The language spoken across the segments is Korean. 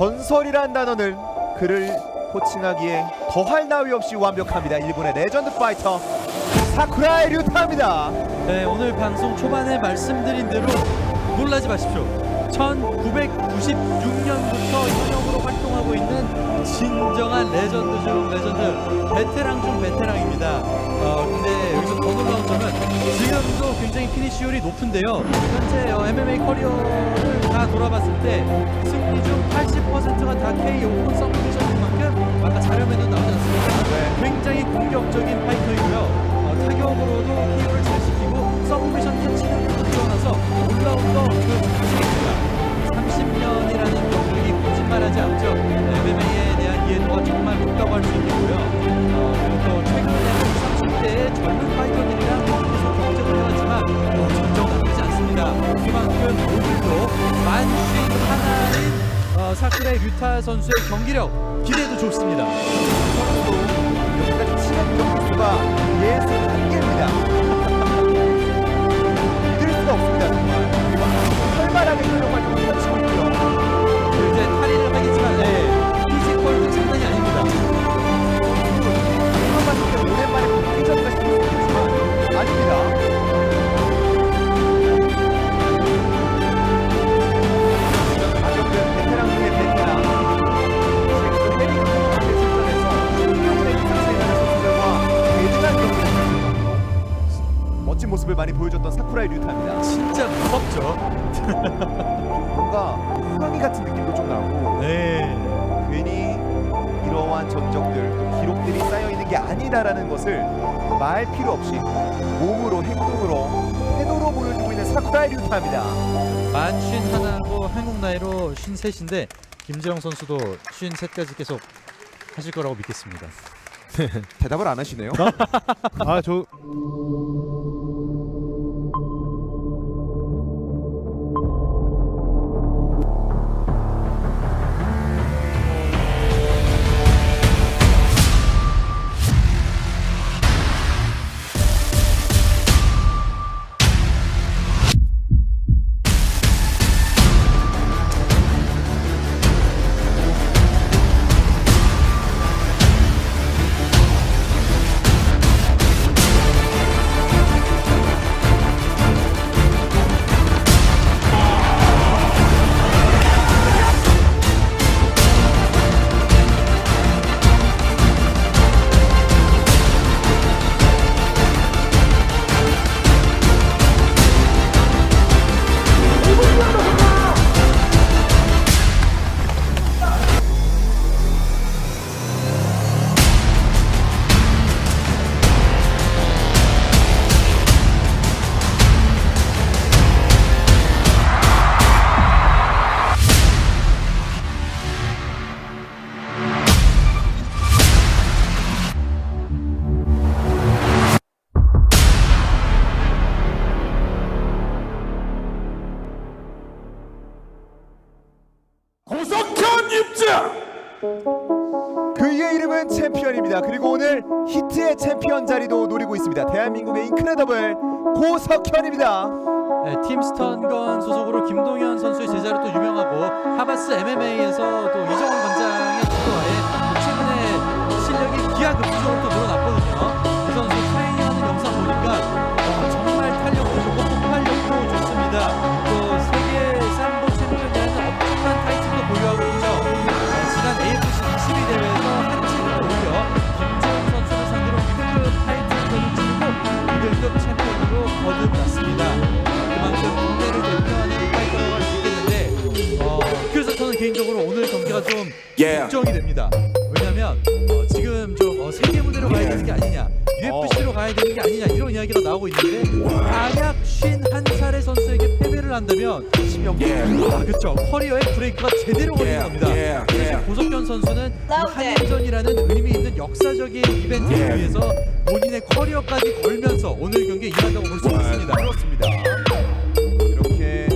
전설이란 단어는 그를 호칭하기에 더할 나위 없이 완벽합니다. 일본의 레전드 파이터 사쿠라이 류타입니다. 네, 오늘 방송 초반에 말씀드린 대로 놀라지 마십시오. 1996년부터 현역으로 활동하고 있는 진정한 레전드 중 레전드, 베테랑 중 베테랑입니다. 근데 여기서 더 놀라운 점은 지금도 굉장히 피니시율이 높은데요. 현재 MMA 커리어를 다 돌아봤을 때 승리 중 80%가 다 KO 혹은 서브미션인 만큼 아까 자료에도 나오지 않습니까? 굉장히 공격적인 파이터이고요. 타격으로도 KO를 잘 시키고 서브미션 캐치력도 뛰어나서 올라운더 그 자신입니다. 30년이라는 경력이 거짓말하지 않죠. MMA에 대한 이해도가 정말 높다고 할 수 있겠고요. 그리고 또 최근에는 30대의 젊은 파이터들이랑 계속 경쟁을 해왔지만 점점 나쁘지 않습니다. 그만큼 오늘도 만신 하나인 사쿠라이 류타 선수의 경기력 기대도 좋습니다. 여기까지 치는 경수가 예술 한계입니다. 믿을 수가 없습니다. 정말. 그리고 활발하게 그런 활동을 펼치고 있고요. 이제 탈의를 하겠지만 피지컬도 장난이 아닙니다. 이만 봤을 때 오랜만에 복귀전가 싶을 수 있지만 아닙니다. 가격은 베테랑 중에 베테랑. 지금도 헤리컨 대전에서 16분의 이상차이 나는 선수들과 대등한 경기를 멋진 모습을 많이 보여줬던 사쿠라이 류타입니다. 진짜 무섭죠. 뭔가 호랑이 같은 느낌도 좀 나고 네. 괜히 이러한 전적들, 기록들이 쌓여있는 게 아니다라는 것을 말 필요 없이 몸으로, 행동으로, 태도로 보여주고 있는 사쿠라이 류타입니다. 만 51하고 한국 나이로 53인데 김재영 선수도 53까지 계속 하실 거라고 믿겠습니다. 대답을 안 하시네요. 저 고석현 입장! 그의 이름은 챔피언입니다. 그리고 오늘 히트의 챔피언 자리도 노리고 있습니다. 대한민국의 인크레더블 고석현입니다. 네, 팀 스턴건 소속으로 김동현 선수의 제자로 또 유명하고 하바스 MMA에서 또 이정원 관장의 지도하에 최근에 실력이 기하급수적으로 또 늘어났거든요. 이 선수 트레이닝하는 영상 보니까 정말 탄력도 좋고 폭발력도 좋습니다. 또 세계 삼보 챔피언이라는 엄청난 타이틀도 보유하고 있죠. 지난 AFC 22 대회에서 한 층을 올려 김재원 선수를 상대로 2등급 타이틀을 치르고 2등급 챔피언으로 거듭났습니다. 그만큼 국내를 대표하는 파이터라고 할 수 있겠는데 그래서 저는 개인적으로 오늘 경기가 좀 걱정이 됩니다. 왜냐면 지금 좀 세계 무대로 가야 되는 게 아니냐, UFC로 가야 되는 게 아니냐 이런 이야기가 나오고 있는데 만약 51살의 선수에게 패배를 한다면 그렇죠, 커리어의 브레이크가 제대로 걸리는 겁니다. 그래서 고석현 선수는 한일전이라는 의미 있는 역사적인 이벤트를 위해서 본인의 커리어까지 걸면서 오늘 경기에 임한다고 볼 수 있습니다. 그렇습니다. 이렇게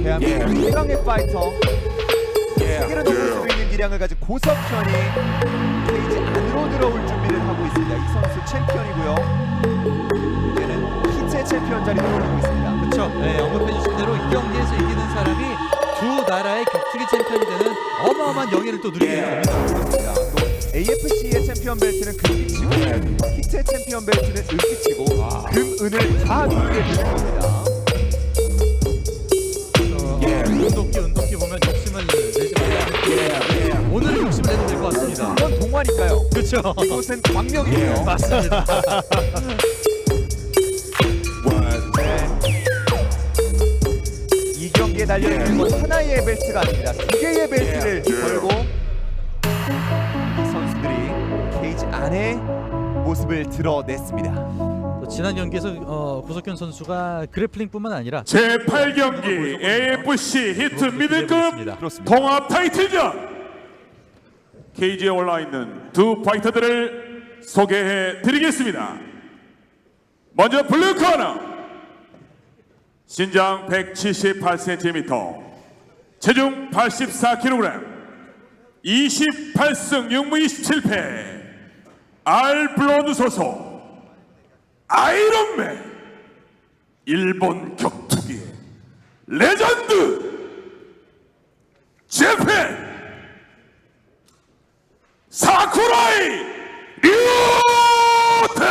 대한민국 최강의 파이터, 세계를 넘을 수 있는 기량을 가진 고석현이 케이지 안으로 들어올 준비를 하고 있습니다. 이 선수 챔피언이고요. 이제는 히트의 챔피언 자리도 노리고 있습니다. 그렇죠. 네, 언급해주신 대로 이 경기에서 이기는 사람이 두 나라의 격투기 챔피언이 되는 어마어마한 영예를 또 누리게 되는 겁니다. 또 AFC의 チャンピオン 벨트는 금빛이고 히트의 챔피언 벨트는 은빛이고 금, 은을 다 누리게 되는 겁니다. 은도끼 보면 욕심을 내지 말아야 오늘 욕심을 내도 될 것 같습니다. 이건 동화니까요. 그렇죠. 이곳은 광명이에요. 맞습니다. 이 경기에 달려있는 건 하나의 벨트가 아닙니다. 두 개의 벨트를 걸고 이 선수들이 케이지 안에 모습을 드러냈습니다. 또 지난 경기에서 고석현 선수가 그래플링뿐만 아니라 제8경기 AFC 히트 미들급 그렇습니다. 통합 타이틀전 케이지에 올라있는 두 파이터들을 소개해 드리겠습니다. 먼저 블루 코너 신장 178cm 체중 84kg 28승 6무 27패 알블론드 소속 아이론맨 일본 격투기의 레전드 재팬 사쿠라이 류타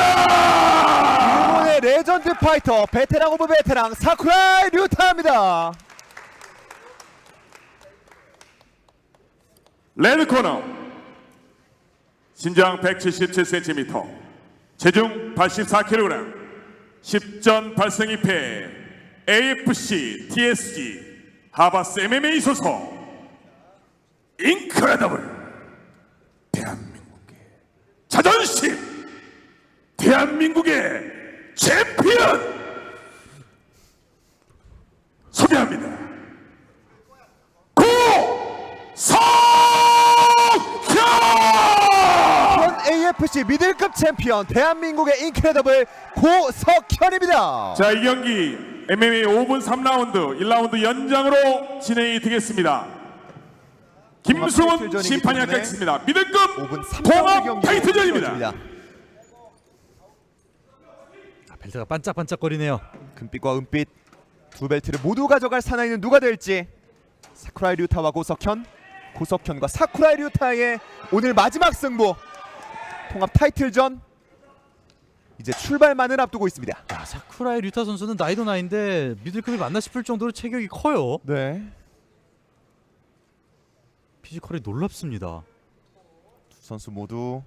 일본의 레전드 파이터 베테랑 오브 베테랑 사쿠라이 류타입니다. 레드 코너 신장 177cm 체중 84kg 10전 8승 2패 AFC TSG 하바스 MMA 소속 인크레더블 대한민국의 자존심 대한민국의 챔피언 소개합니다. AFC 미들급 챔피언 대한민국의 인크레더블 고석현입니다. 자, 이 경기 MMA 5분 3라운드 1라운드 연장으로 진행이 되겠습니다. 김수원 심판이 하겠습니다. 미들급 5분 3라운드 통합 경기 타이틀전입니다. 벨트가 반짝반짝거리네요. 금빛과 은빛 두 벨트를 모두 가져갈 사나이는 누가 될지 사쿠라이 류타와 고석현, 고석현과 사쿠라이 류타의 오늘 마지막 승부 통합 타이틀전 이제 출발만을 앞두고 있습니다. 야, 사쿠라이 류타 선수는 나이도 나이인데 미들급이 맞나 싶을 정도로 체격이 커요. 네. 피지컬이 놀랍습니다. 두 선수 모두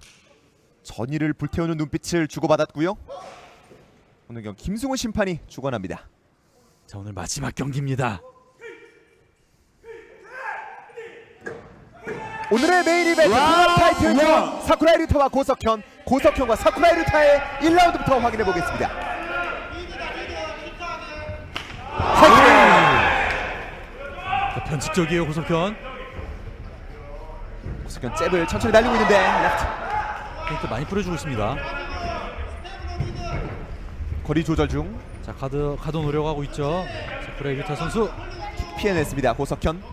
전의를 불태우는 눈빛을 주고받았고요. 오늘 경기 김승훈 심판이 주관합니다. 자, 오늘 마지막 경기입니다. 오늘의 메인 이벤트 통합 타이틀전 사쿠라이 류타와 고석현, 고석현과 사쿠라이 류타의 1라운드부터 확인해 보겠습니다. 자, 변칙적이에요 고석현. 고석현 잽을 천천히 날리고 있는데 레프트 페인트 많이 뿌려주고 있습니다. 거리 조절 중 자, 가드 노려가고 있죠. 사쿠라이 류타 선수. 피해냈습니다. 고석현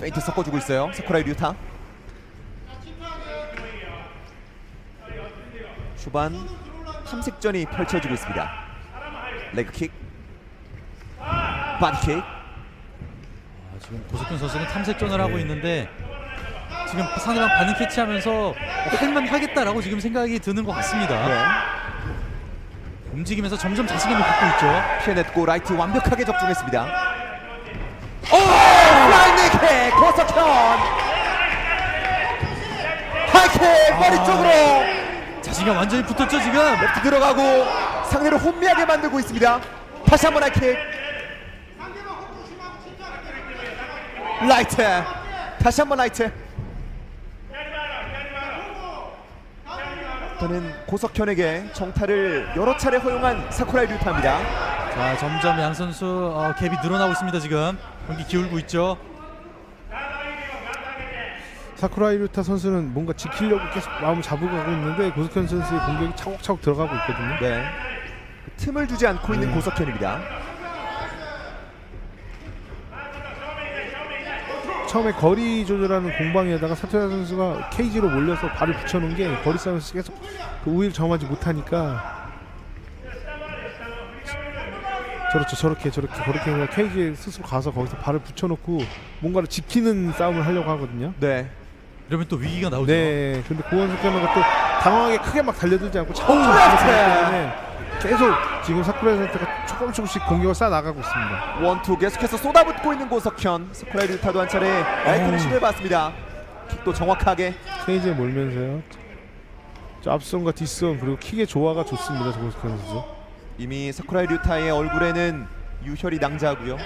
페인트 섞어주고 있어요. 사쿠라이 류타 초반 탐색전이 펼쳐지고 있습니다. 레그킥, 바디킥. 지금 고석현 선수는 탐색전을 하고 있는데 지금 상대방 반응 캐치하면서 할만 하겠다라고 지금 생각이 드는 것 같습니다. 네. 움직이면서 점점 자신감을 갖고 있죠. 피해냈고 라이트 완벽하게 적중했습니다. 플라잉킥 고석현 하이킥 머리 쪽으로 자신감 완전히 붙었죠 지금. 레프트 들어가고 상대를 혼미하게 만들고 있습니다. 다시 한번 하이킥 라이트 다시 한번 라이트. 저는 고석현에게 정타를 여러 차례 허용한 사쿠라이 류타입니다. 자, 점점 양 선수 갭이 늘어나고 있습니다. 지금 경기 기울고 있죠. 사쿠라이 류타 선수는 뭔가 지키려고 계속 마음을 잡고 가고 있는데 고석현 선수의 공격이 차곡차곡 들어가고 있거든요. 네, 틈을 주지 않고 있는 고석현입니다. 처음에 거리 조절하는 공방에다가 사쿠라이 선수가 케이지로 몰려서 발을 붙여놓은 게 거리 싸움에서 계속 그 우위를 점하지 못하니까 그렇죠. 저렇게 그냥 케이지에 스스로 가서 거기서 발을 붙여놓고 뭔가를 지키는 싸움을 하려고 하거든요. 네. 이러면 또 위기가 나오죠. 네. 근데 고원석 견우가 또 당황하게 크게 막 달려들지 않고 차분히 때문에 계속 지금 사쿠라이 상태가 조금씩 공격을 쌓아 나가고 있습니다. 원투 계속해서 쏟아붓고 있는 고석현. 사쿠라이 류타도 한 차례 라이트를 시도해봤습니다. 킥도 정확하게. 케이지에 몰면서요. 저 앞선과 뒷선 그리고 킥의 조화가 좋습니다. 고원석 견우 선수. 이미 사쿠라이 류타의 얼굴에는 유혈이 낭자하고요.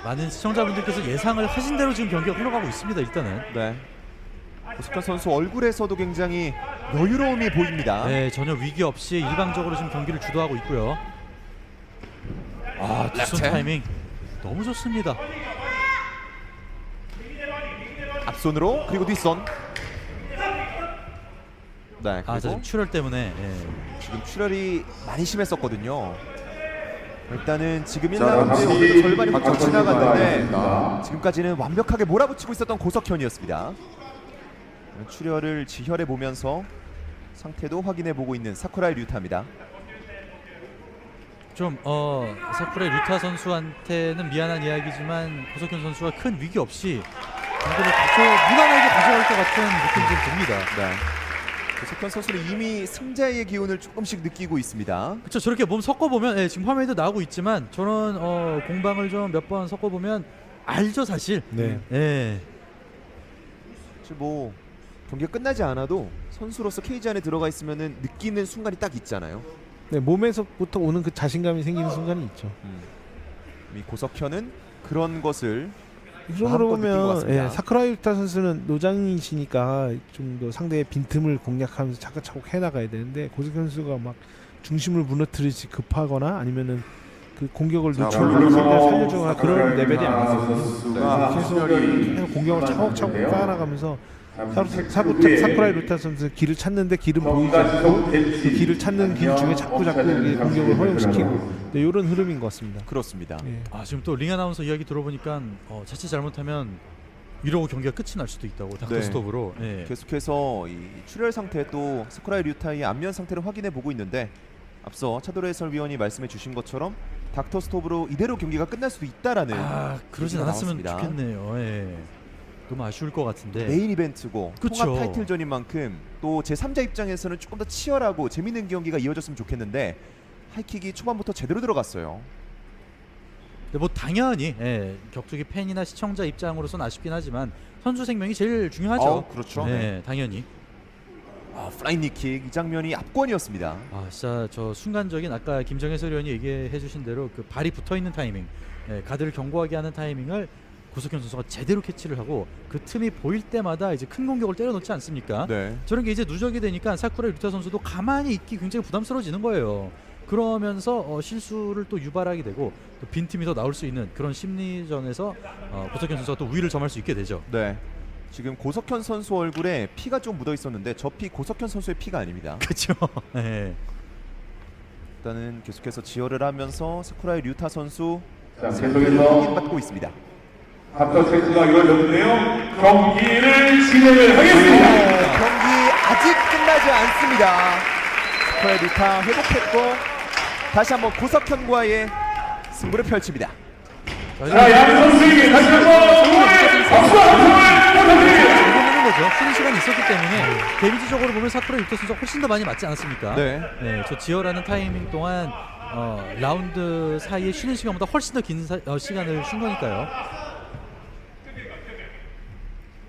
많은 시청자분들께서 예상을 하신 대로 지금 경기가 흘러가고 있습니다. 일단은. 네. 고석현 선수 얼굴에서도 굉장히 여유로움이 보입니다. 네, 전혀 위기 없이 일방적으로 지금 경기를 주도하고 있고요. 아, 뒷손 랩체. 타이밍 너무 좋습니다. 앞손으로 그리고 뒷손. 네. 아, 자, 그리고 지금 출혈 때문에 예. 지금 출혈이 많이 심했었거든요. 일단은 지금 자, 1라운드에 다시 어느 정도 절반이 훌쩍 바꿔 지나갔는데 주시기 지금까지는 완벽하게 몰아붙이고 있었던 고석현이었습니다. 출혈을 지혈해 보면서 상태도 확인해 보고 있는 사쿠라이 류타입니다. 좀 사쿠라이 류타 선수한테는 미안한 이야기지만 고석현 선수가 큰 위기 없이 경기를 무난하게 가져갈 것 같은 느낌이 좀 듭니다. 네. 고석현 선수는 이미 승자의 기운을 조금씩 느끼고 있습니다. 그렇죠. 저렇게 몸 섞어보면 예, 지금 화면에도 나오고 있지만 저는 공방을 좀 몇 번 섞어보면 알죠 사실. 네. 예. 사실 뭐 경기가 끝나지 않아도 선수로서 케이지 안에 들어가 있으면은 느끼는 순간이 딱 있잖아요. 네, 몸에서부터 오는 그 자신감이 생기는 순간이 있죠. 이 고석현은 그런 것을 이 정도로 마음껏 느낀 것 보면 같습니다. 사쿠라이 유타 선수는 노장이시니까 좀 더 상대의 빈틈을 공략하면서 차곡차곡 해나가야 되는데 고석현 선수가 막 중심을 무너뜨리지 급하거나 아니면은 그 공격을 자, 노출하거나 상대를 살려주거나 그런 사쿠라이 레벨이 유타 아니거든요. 선수가 계속 계속 공격을 차곡차곡 쌓아나가면서 후에 사쿠라이 루타 선수 길을 찾는데 길은 보이지 않고 그 길을 찾는 길 중에 자꾸 공격을 허용시키고 이런 흐름인 것 같습니다. 그렇습니다. 예. 아, 지금 또 링 아나운서 이야기 들어보니까 자칫 잘못하면 이러고 경기가 끝이 날 수도 있다고 닥터 네. 스톱으로. 예. 계속해서 이 출혈 상태 또 사쿠라이 류타의 안면 상태를 확인해 보고 있는데 앞서 차도로 해설위원이 말씀해 주신 것처럼 닥터 스톱으로 이대로 경기가 끝날 수도 있다라는 그러진 얘기가 않았으면 나왔습니다. 좋겠네요. 예. 너무 아쉬울 것 같은데. 메인 이벤트고 그쵸. 통합 타이틀전인 만큼 또 제3자 입장에서는 조금 더 치열하고 재밌는 경기가 이어졌으면 좋겠는데 하이킥이 초반부터 제대로 들어갔어요. 근데 뭐 당연히 격투기 팬이나 시청자 입장으로서는 아쉽긴 하지만 선수 생명이 제일 중요하죠. 그렇죠. 네, 당연히. 플라잉 니킥 이 장면이 압권이었습니다. 아, 진짜 저 순간적인 아까 김정혜 해설위원이 얘기해 주신 대로 그 발이 붙어 있는 타이밍, 가드를 견고하게 하는 타이밍을 고석현 선수가 제대로 캐치를 하고 그 틈이 보일 때마다 이제 큰 공격을 때려놓지 않습니까? 네. 저런 게 이제 누적이 되니까 사쿠라이 류타 선수도 가만히 있기 굉장히 부담스러워지는 거예요. 그러면서 실수를 또 유발하게 되고 또 빈틈이 더 나올 수 있는 그런 심리전에서 고석현 선수가 또 우위를 점할 수 있게 되죠. 네. 지금 고석현 선수 얼굴에 피가 좀 묻어 있었는데 저 피 고석현 선수의 피가 아닙니다. 그렇죠. 네. 일단은 계속해서 지혈을 하면서 사쿠라이 류타 선수 자, 승리를 계속해서 확인받고 있습니다. 합격 세트가 이루어졌는데요. 경기를 진행을 하겠습니다. 경기 아직 끝나지 않습니다. 사쿠라이 류타 회복했고 다시 한번 고석현과의 승부를 펼칩니다. 자, 양 선수에게 다시 한번 응원의 박수와 함성을 부탁드립니다. 하는 거죠. 쉬는 시간이 있었기 때문에 데미지적으로 보면 사쿠라이 류타 선수가 훨씬 더 많이 맞지 않았습니까? 네. 저 지혈하는 타이밍 동안 라운드 사이에 쉬는 시간보다 훨씬 더 긴 시간을 쉰 거니까요.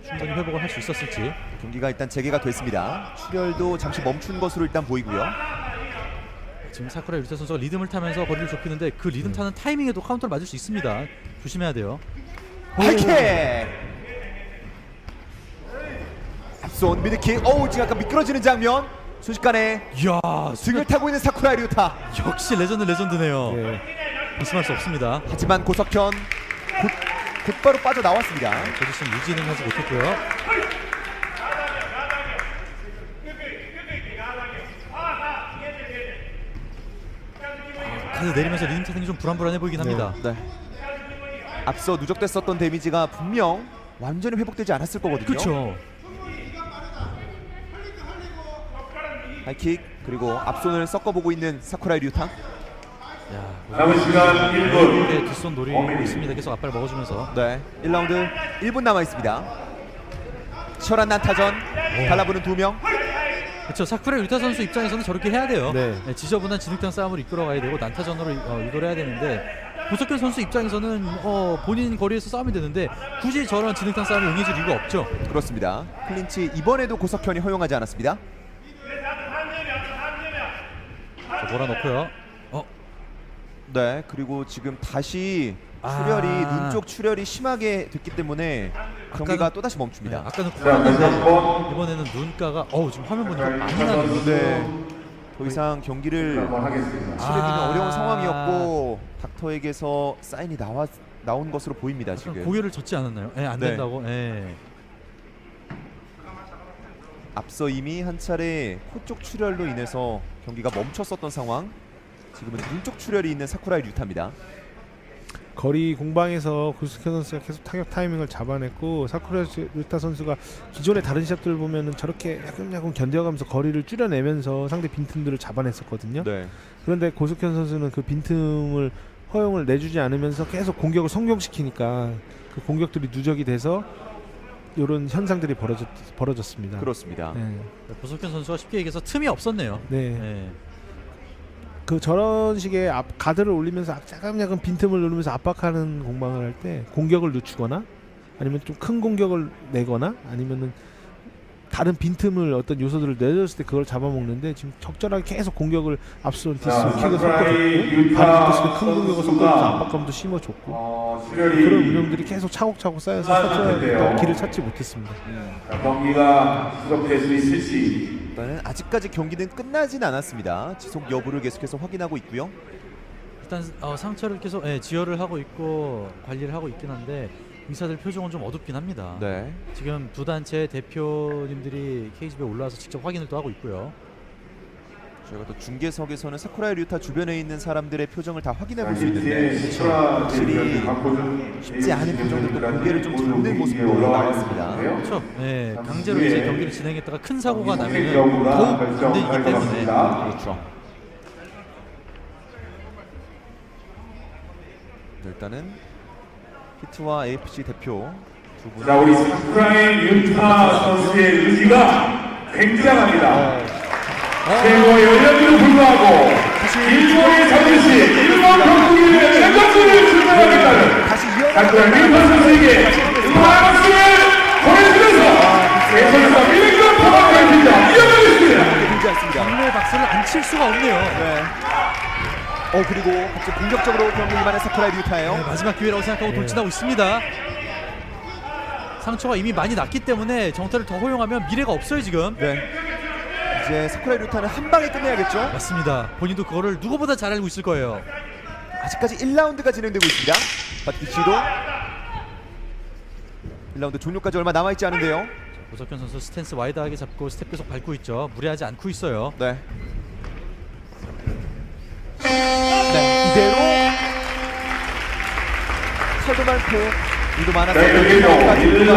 충분히 회복을 할 수 있었을지. 경기가 일단 재개가 됐습니다. 출혈도 잠시 멈춘 것으로 일단 보이고요. 지금 사쿠라이 류타 선수가 리듬을 타면서 거리를 좁히는데 그 리듬 타는 타이밍에도 카운터를 맞을 수 있습니다. 조심해야 돼요. 하이킥! 앞손 미드킥. 지금 약간 미끄러지는 장면. 순식간에 이야, 등을 타고 있는 사쿠라이 류타. 역시 레전드네요. 예. 말씀할 수 없습니다. 하지만 고석현 곧바로 빠져나왔습니다. 포지션 유지는 하지 못했고요. 카드 내리면서 리듬 타는 게 좀 불안불안해 보이긴 합니다. 네. 앞서 누적됐었던 데미지가 분명 완전히 회복되지 않았을 거거든요. 그렇죠. 하이킥. 그리고 앞손을 섞어보고 있는 사쿠라이 류타. 야, 남은 시간 1분. 이렇게 뒷손 노리고 있습니다. 계속 앞발 먹어주면서. 네, 1라운드 1분 남아 있습니다. 치열한 난타전. 달라붙는 두 명. 그렇죠. 사쿠라 유타 선수 입장에서는 저렇게 해야 돼요. 네. 네, 지저분한 진흙탕 싸움을 이끌어가야 되고 난타전으로 유도를 해야 되는데 고석현 선수 입장에서는 본인 거리에서 싸우면 되는데 굳이 저런 진흙탕 싸움을 응해줄 이유가 없죠. 그렇습니다. 클린치 이번에도 고석현이 허용하지 않았습니다. 자, 몰아놓고요. 네, 그리고 지금 다시 출혈이 눈 쪽 출혈이 심하게 됐기 때문에 경기가 아까는- 또다시 네, 멈춥니다. 아까는 자, 코로나인데 다시 한번 이번에는 눈가가 지금 화면 보니까 많이 나는데 네, 더 이상 경기를 한번 하겠습니다. 치르기는 아. 어려운 상황이었고 닥터에게서 사인이 나온 것으로 보입니다. 지금 고개를 젓지 않았나요? 안 네. 된다고. 앞서 이미 한 차례 코 쪽 출혈로 인해서 경기가 멈췄었던 상황. 지금은 눈 쪽 출혈이 있는 사쿠라이 류타입니다. 거리 공방에서 고석현 선수가 계속 타격 타이밍을 잡아냈고 사쿠라 류타 선수가 기존의 다른 시합들 보면은 저렇게 야금야금 견뎌가면서 거리를 줄여내면서 상대 빈틈들을 잡아냈었거든요. 네, 그런데 고석현 선수는 그 빈틈을 허용을 내주지 않으면서 계속 공격을 성공시키니까 그 공격들이 누적이 돼서 이런 현상들이 벌어졌습니다. 그렇습니다. 네. 고석현 선수가 쉽게 얘기해서 틈이 없었네요. 네. 그 저런 식의 가드를 올리면서 야금야금 빈틈을 누르면서 압박하는 공방을 할 때 공격을 늦추거나 아니면 좀 큰 공격을 내거나 아니면은 다른 빈틈을 어떤 요소들을 내줬을 때 그걸 잡아먹는데 지금 적절하게 계속 공격을 앞선 뒷손 킥을 섞어줬고 다른 뒷손 큰 공격을 섞어줘서 압박감도 심어줬고 출혈이 그런 운영들이 계속 차곡차곡 쌓여서 사쿠라가 길을 찾지 못했습니다. 경기가 수급될 수 있을지. 일단은 아직까지 경기는 끝나진 않았습니다. 지속 여부를 계속해서 확인하고 있고요. 일단 상처를 계속 지혈을 하고 있고 관리를 하고 있긴 한데 의사들 표정은 좀 어둡긴 합니다. 네, 지금 두 단체 대표님들이 KGB에 올라와서 직접 확인을 또 하고 있고요. 저희가 또 중계석에서는 사쿠라이 류타 주변에 있는 사람들의 표정을 다 확인해 볼 수 있는데 확실히 쉽지 않은 표정들도 고개를 좀 잡는 모습도 나왔습니다. 그렇죠. 강제로 이제 경기를 진행했다가 큰 사고가 나면 더욱 안 되기 때문에 그렇죠. 네, 일단은 히트와 AFC 대표 두 분. 자, 우리 사쿠라이 류타 선수의 의지가 굉장합니다. 최고의 연령에도 불구하고 일본의 자존심, 일본 경기의 생각들을 증명하겠다는 다시 사쿠라이 류타 선수에게 응원의 박수를 보내주면서 예선에서 1등 포함된 팀장 이어가겠습니다. 들지 않습니다. 장로의 박수를 안 칠 수가 없네요. 네. 그리고 갑자기 공격적으로 경기 임하는 사쿠라이 류타예요. 마지막 기회라고 생각하고 돌진하고 있습니다. 상처가 이미 많이 났기 때문에 정타를 더 허용하면 미래가 없어요 지금. 네. 이제 사쿠라이 류타는 한 방에 끝내야겠죠. 맞습니다. 본인도 그거를 누구보다 잘 알고 있을 거예요. 아직까지 1라운드가 진행되고 있습니다. 바티키 시도 1라운드 종료까지 얼마 남아있지 않은데요. 고석현 선수 스탠스 와이드하게 잡고 스텝 계속 밟고 있죠. 무리하지 않고 있어요. 네. 네, 이대로 차도 많고 이도 많아서 네, 여기서 1라운드가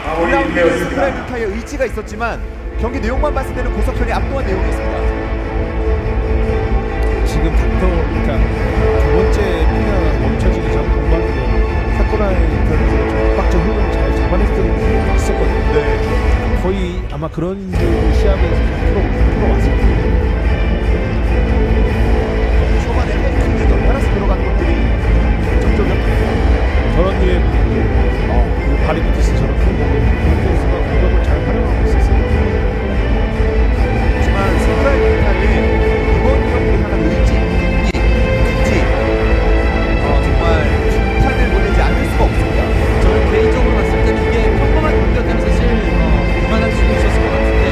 마무리되었습니다. 사쿠라이 류타의 의지가 있었지만 경기 내용만 봤을 때는 고석현이 압도한 내용이었습니다. 지금 그러니까 두 번째 피가 멈춰지기 전 공방에서 사쿠라이 선수가 좀 압박적 흐름을 잘 잡아냈던 부분이 있었거든요. 네. 거의 아마 그런 시합에서 풀어왔을 거예요. 초반에 헤이킹이 연달아서 들어간 것들이 결정적이었고 저런 류의 바리부티스 저런 큰 공격 선수가 공격을 잘 활용하고 있었어요. 하지만 사쿠라이 류타는 이번 경기를 향한 의지, 특기, 정말 중탄을 보내지 않을 수가 없습니다. 저는 개인적으로 봤을 때는 이게 평범한 경기였다면 사실 그만할 수도 있었을 것 같은데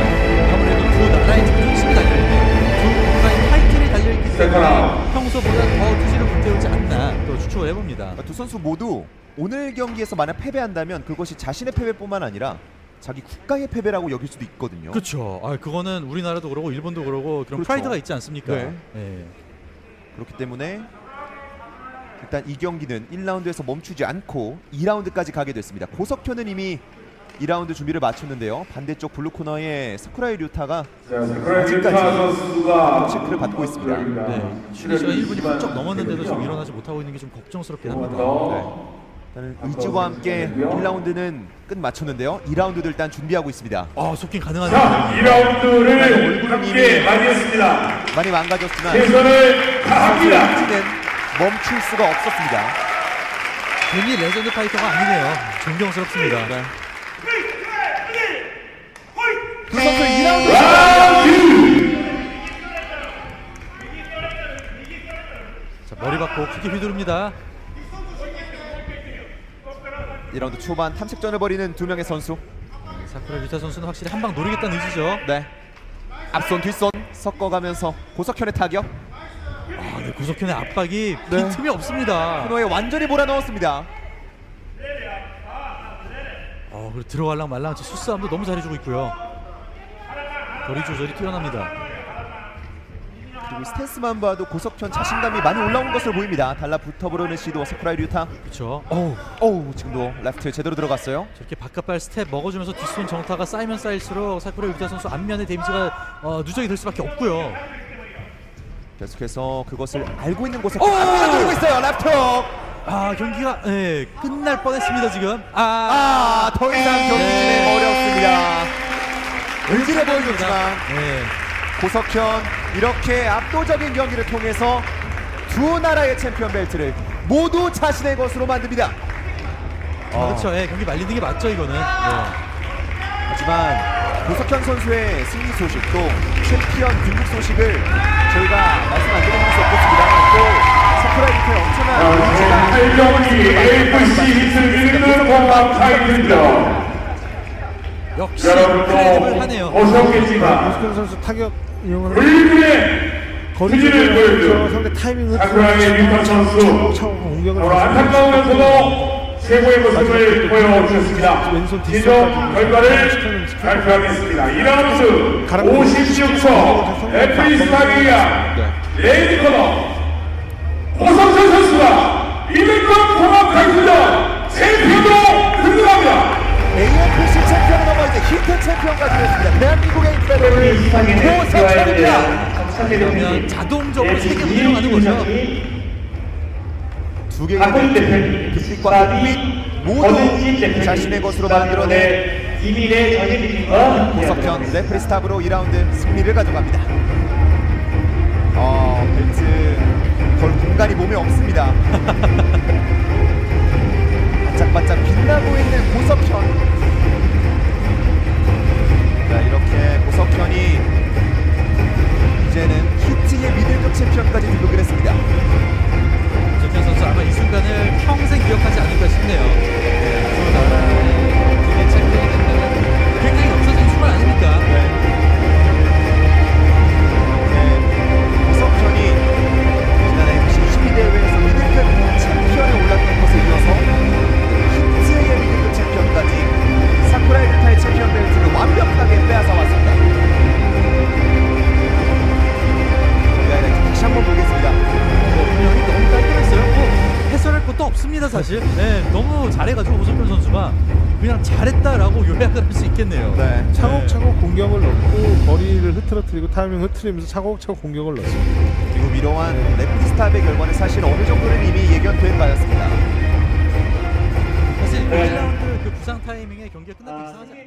아무래도 두 나라의 자존심이 달려있는 두 나라의 타이틀이 달려있기 때문에 평소보다 더 투지를 불태우지 않나 또 추측을 해봅니다. 두 선수 모두 오늘 경기에서 만약 패배한다면 그것이 자신의 패배뿐만 아니라 자기 국가의 패배라고 여길 수도 있거든요. 그렇죠. 그거는 우리나라도 그러고 일본도 그러고 그런 그렇죠. 프라이드가 있지 않습니까? 네. 그렇기 때문에 일단 이 경기는 1라운드에서 멈추지 않고 2라운드까지 가게 됐습니다. 고석현은 이미 2라운드 준비를 마쳤는데요. 반대쪽 블루 코너의 사쿠라이 류타가 자, 사쿠라이 류타 선수가 체크를 받고 있습니다. 네, 쉬는 시간 1분이 훌쩍 넘었는데도 지금 일어나지 못하고 있는 게 좀 걱정스럽긴 합니다. 일단은 의지와 함께 1라운드는 끝 마쳤는데요. 2라운드도 일단 준비하고 있습니다. 속긴 자, 가능하네요. 2라운드를 함께 맞이했습니다. 많이 망가졌지만 최선을 다합니다. 의지는 멈출 수가 없었습니다. 괜히 레전드 파이터가 아니네요. 존경스럽습니다. 두 선수 2라운드 자, 머리 받고 크게 휘두릅니다. 2라운드 초반 탐색전을 벌이는 두 명의 선수. 사쿠라 류타 선수는 확실히 한 방 노리겠다는 의지죠. 네. 앞손 뒷손 섞어가면서 고석현의 타격. 네, 구석현의 압박이 빈틈이 없습니다. 코너에 완전히 몰아넣었습니다. 그리고 들어갈랑 말랑 수싸움도 너무 잘해주고 있고요. 거리 조절이 뛰어납니다. 그리고 스탠스만 봐도 고석현 자신감이 많이 올라온 것으로 보입니다. 달라붙어보려는 시도 사쿠라이 류타. 그렇죠. 어우 지금도 레프트 제대로 들어갔어요. 저렇게 바깥발 스텝 먹어주면서 뒷손 정타가 쌓이면 쌓일수록 사쿠라 류타 선수 앞면의 데미지가 누적이 될 수밖에 없고요. 계속해서 그것을 알고 있는 고석현 앞으로 돌고 있어요. 레프트 훅. 경기가 끝날 뻔했습니다 지금. 더 이상 경기 진행 어렵습니다. 의지를 보여줬지만 네. 고석현 이렇게 압도적인 경기를 통해서 두 나라의 챔피언 벨트를 모두 자신의 것으로 만듭니다. 그렇죠. 경기 말리는 게 맞죠 이거는. 하지만 고석현 선수의 승리 소식 또 챔피언 등극 소식을 저희가 말씀 안 드리는 수 없겠습니다만 또 사쿠라이 류타의 엄청난 의지가 8경기 FC 히트를 공방 타이틀전. 역시 크레딧을 하네요. 여러분도 보셨겠지만 고석현 선수 타격 이용을 불길의 거리 투지를 보여준 상대 타이밍을 사쿠라이 류타 선수. 차고 공격을 바로 안타까우면서도 최고의 모습을 보여주셨습니다. 왼손 최종 결과를 발표하겠습니다. 2라운드 56초 에프리스타기아 레이디 코너 고석현 선수가 200번 통합 타이틀전 챔피언으로 등극합니다. AFC 챔피언을 넘어 이제 히트 챔피언까지 됐습니다. 대한민국의 인패를 고석현입니다. 그러면 자동적으로 세계로 들어가는 거죠. 두 개의 빛과 빛 모두 자신의 것으로 만들어낸 고석현 레프리스탑으로 2라운드 승리를 가져갑니다. 벨트 걸 공간이 몸에 없습니다. 반짝반짝 빛나고 있는 고석현. 자, 이렇게 고석현이 이제는 히트의 미들급 챔피언까지 등극을 했습니다. 고석현 선수 아마 이 순간을 평생 기억하지 않을까 싶네요. 두 나라의 챔피언이 된다면 굉장히 역사적인 순간 아닙니까? 고석현이 지난 FC 22대회에서 미들급 챔피언에 올랐던 것에 이어서 히트의 미들급 챔피언까지 사쿠라이 류타의 챔피언 벨트를 완벽하게 빼앗아 왔습니다. 저희 하이라이트 다시 한번 보겠습니다. 분명히 너무 깔끔했어요. 해설할 것도 없습니다 사실. 너무 잘해가지고 고석현 선수가 그냥 잘했다라고 요약을 할 수 있겠네요. 네. 차곡차곡 공격을 넣고 거리를 흐트러뜨리고 타이밍 흐트리면서 차곡차곡 공격을 넣습니다. 그리고 위로한 레프리스탑의 결과는 사실 어느 정도는 이미 예견된 바였습니다. 사실 1라운드 그 부상 타이밍에 경기가 끝날 때 이상하지 않나요?